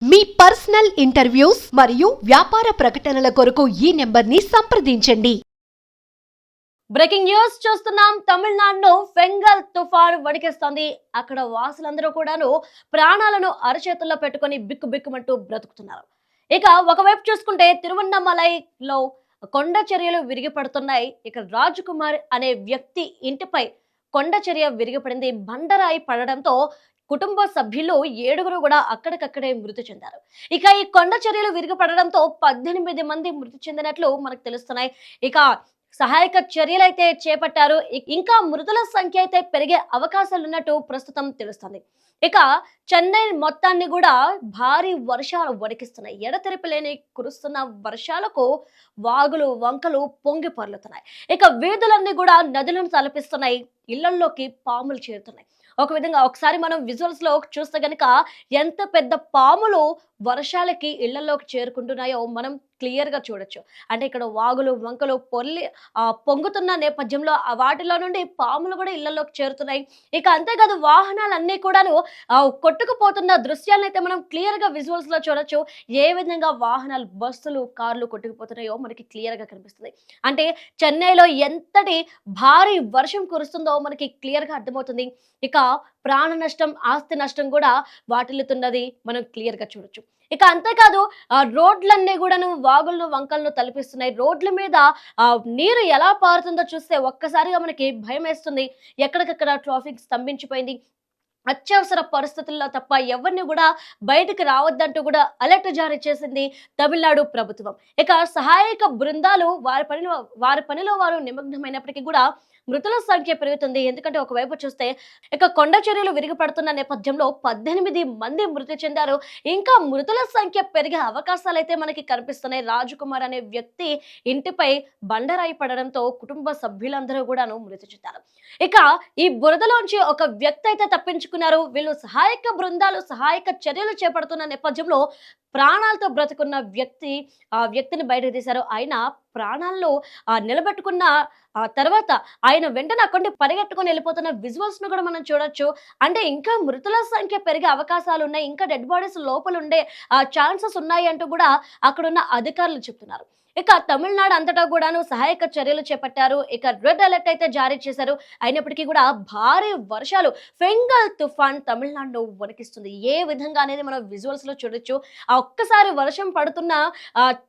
మీ personal interviews మరియు వ్యాపార ప్రకటనల కొరకు ఈ నెంబర్ని సంప్రదించండి. బ్రేకింగ్ న్యూస్ చూస్తున్నాం. తమిళనాడును ఫెంగల్ తుఫాను వణికిస్తోంది. అక్కడ వాసులందరూ కూడాను ప్రాణాలను అరచేతుల్లో పెట్టుకొని బిక్కుబిక్కుమంటూ బ్రతుకుతున్నారు. ఇక ఒకవైపు చూసుకుంటే తిరువన్నమలైలో కొండ చర్యలు విరిగిపడుతున్నాయి. ఇక రాజకుమార్ అనే వ్యక్తి ఇంటిపై కొండ చర్య విరిగిపడింది. బండరాయి పడడంతో కుటుంబ సభ్యులు 7గురు కూడా అక్కడికక్కడే మృతి చెందారు. ఇక ఈ కొండ చర్యలు విరిగిపడడంతో 18 మంది మృతి చెందినట్లు మనకు తెలుస్తున్నాయి. ఇక సహాయక చర్యలైతే చేపట్టారు. ఇంకా మృతుల సంఖ్య అయితే పెరిగే అవకాశాలు ఉన్నట్టు ప్రస్తుతం తెలుస్తుంది. ఇక చెన్నై మొత్తాన్ని కూడా భారీ వర్షాలు వణికిస్తున్నాయి. ఎడతెరిపి లేని కురుస్తున్న వర్షాలకు వాగులు వంకలు పొంగి పొర్లుతున్నాయి. ఇక వీధులన్నీ కూడా నదులను తలపిస్తున్నాయి. ఇళ్లల్లోకి పాములు చేరుతున్నాయి. ఒక విధంగా ఒకసారి మనం విజువల్స్ లో చూస్తే గనక ఎంత పెద్ద పాములు వర్షాలకి ఇళ్లలోకి చేరుకుంటున్నాయో మనం క్లియర్ గా చూడొచ్చు. అంటే ఇక్కడ వాగులు వంకలు పొంగుతున్న నేపథ్యంలో వాటిలో నుండి పాములు కూడా ఇళ్లలోకి చేరుతున్నాయి. ఇక అంతేకాదు వాహనాలన్నీ కూడాను కొట్టుకుపోతున్న దృశ్యాలను అయితే మనం క్లియర్ గా విజువల్స్ లో చూడొచ్చు. ఏ విధంగా వాహనాలు, బస్సులు, కార్లు కొట్టుకుపోతున్నాయో మనకి క్లియర్ గా కనిపిస్తుంది. అంటే చెన్నైలో ఎంతటి భారీ వర్షం కురుస్తుందో మనకి క్లియర్ గా అర్థమవుతుంది. ఇక ప్రాణ నష్టం, ఆస్తి నష్టం కూడా వాటిల్లుతున్నది మనం క్లియర్ గా చూడొచ్చు. ఇక అంతేకాదు రోడ్లన్నీ కూడాను వాగులను వంకలను తలపిస్తున్నాయి. రోడ్ల మీద నీరు ఎలా పారుతుందో చూస్తే ఒక్కసారిగా మనకి భయం వేస్తుంది. ఎక్కడికక్కడ ట్రాఫిక్ స్తంభించిపోయింది. అత్యవసర పరిస్థితుల్లో తప్ప ఎవరిని కూడా బయటకు రావద్దంటూ కూడా అలర్ట్ జారీ చేసింది తమిళనాడు ప్రభుత్వం. ఇక సహాయక బృందాలు వారి పనిలో వారు నిమగ్నమైనప్పటికీ కూడా మృతుల సంఖ్య పెరుగుతుంది. ఎందుకంటే ఒకవైపు చూస్తే ఇక కొండ చర్యలు విరిగిపడుతున్న నేపథ్యంలో 18 మంది మృతి చెందారు. ఇంకా మృతుల సంఖ్య పెరిగే అవకాశాలు అయితే మనకి కనిపిస్తున్నాయి. రాజకుమార్ అనే వ్యక్తి ఇంటిపై బండరాయి పడడంతో కుటుంబ సభ్యులందరూ కూడాను మృతి చెందారు. ఇక ఈ బురదలోంచి ఒక వ్యక్తి అయితే తప్పించుకున్నారు. వీళ్ళు సహాయక బృందాలు సహాయక చర్యలు చేపడుతున్న నేపథ్యంలో ప్రాణాలతో బ్రతుకున్న ఆ వ్యక్తిని బయటకు తీశారు. ఆయన ప్రాణాల్లో నిలబెట్టుకున్న తర్వాత ఆయన వెంటనే అక్కడి పరిగెట్టుకుని వెళ్ళిపోతున్న విజువల్స్ ను కూడా మనం చూడొచ్చు. అంటే ఇంకా మృతుల సంఖ్య పెరిగే అవకాశాలు ఉన్నాయి. ఇంకా డెడ్ బాడీస్ లోపల ఉండే ఛాన్సెస్ ఉన్నాయి అంటూ కూడా అక్కడున్న అధికారులు చెప్తున్నారు. ఇక తమిళనాడు అంతటా కూడాను సహాయక చర్యలు చేపట్టారు. ఇక రెడ్ అలర్ట్ అయితే జారీ చేశారు. అయినప్పటికీ కూడా భారీ వర్షాలు, ఫెంగల్ తుఫాన్ తమిళనాడును వణికిస్తుంది. ఏ విధంగా అనేది మనం విజువల్స్ లో చూడొచ్చు. ఒక్కసారి వర్షం పడుతున్న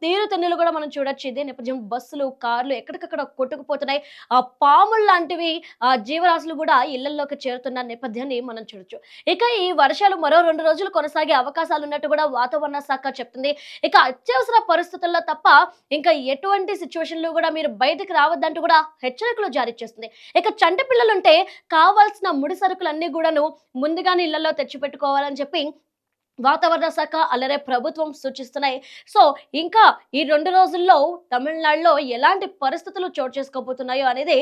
తీరుతెన్నులు కూడా మనం చూడొచ్చు. ఇదే నేపథ్యం బస్సులు, కార్లు ఎక్కడికక్కడ కొట్టుకుపోతున్నాయి. పాములు లాంటివి జీవరాశులు కూడా ఇళ్లలోకి చేరుతున్న నేపథ్యాన్ని మనం చూడొచ్చు. ఇక ఈ వర్షాలు మరో 2 రోజులు కొనసాగే అవకాశాలు ఉన్నట్టు కూడా వాతావరణ శాఖ చెప్తుంది. ఇక అత్యవసర పరిస్థితుల్లో తప్ప ఇంకా ఎటువంటి సిచ్యువేషన్లో కూడా మీరు బయటకు రావద్దంటూ కూడా హెచ్చరికలు జారీ చేస్తుంది. ఇక చంటి పిల్లలుంటే కావాల్సిన ముడి సరుకులన్నీ కూడాను ముందుగానే ఇళ్లలో తెచ్చిపెట్టుకోవాలని చెప్పి వాతావరణ శాఖ అలాగే ప్రభుత్వం సూచిస్తున్నాయి. సో ఇంకా ఈ 2 రోజుల్లో తమిళనాడులో ఎలాంటి పరిస్థితులు చోటు చేసుకోబోతున్నాయో అనేది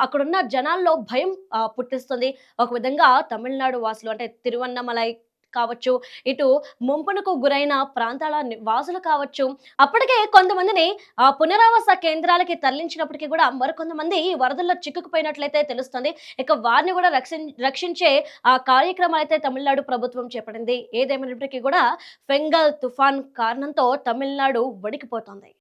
అక్కడున్న జనాల్లో భయం పుట్టిస్తుంది. ఒక విధంగా తమిళనాడు వాసులు అంటే తిరువన్నమలై కావచ్చు, ఇటు ముంపునకు గురైన ప్రాంతాల వాసులు కావచ్చు, అప్పటికే కొంతమందిని పునరావాస కేంద్రాలకి తరలించినప్పటికీ కూడా మరికొంతమంది ఈ వరదల్లో చిక్కుకుపోయినట్లయితే తెలుస్తుంది. ఇక వారిని కూడా రక్షించే కార్యక్రమాలు అయితే తమిళనాడు ప్రభుత్వం చేపట్టింది. ఏదేమైనప్పటికీ కూడా ఫెంగల్ తుఫాన్ కారణంతో తమిళనాడు వణికిపోతోంది.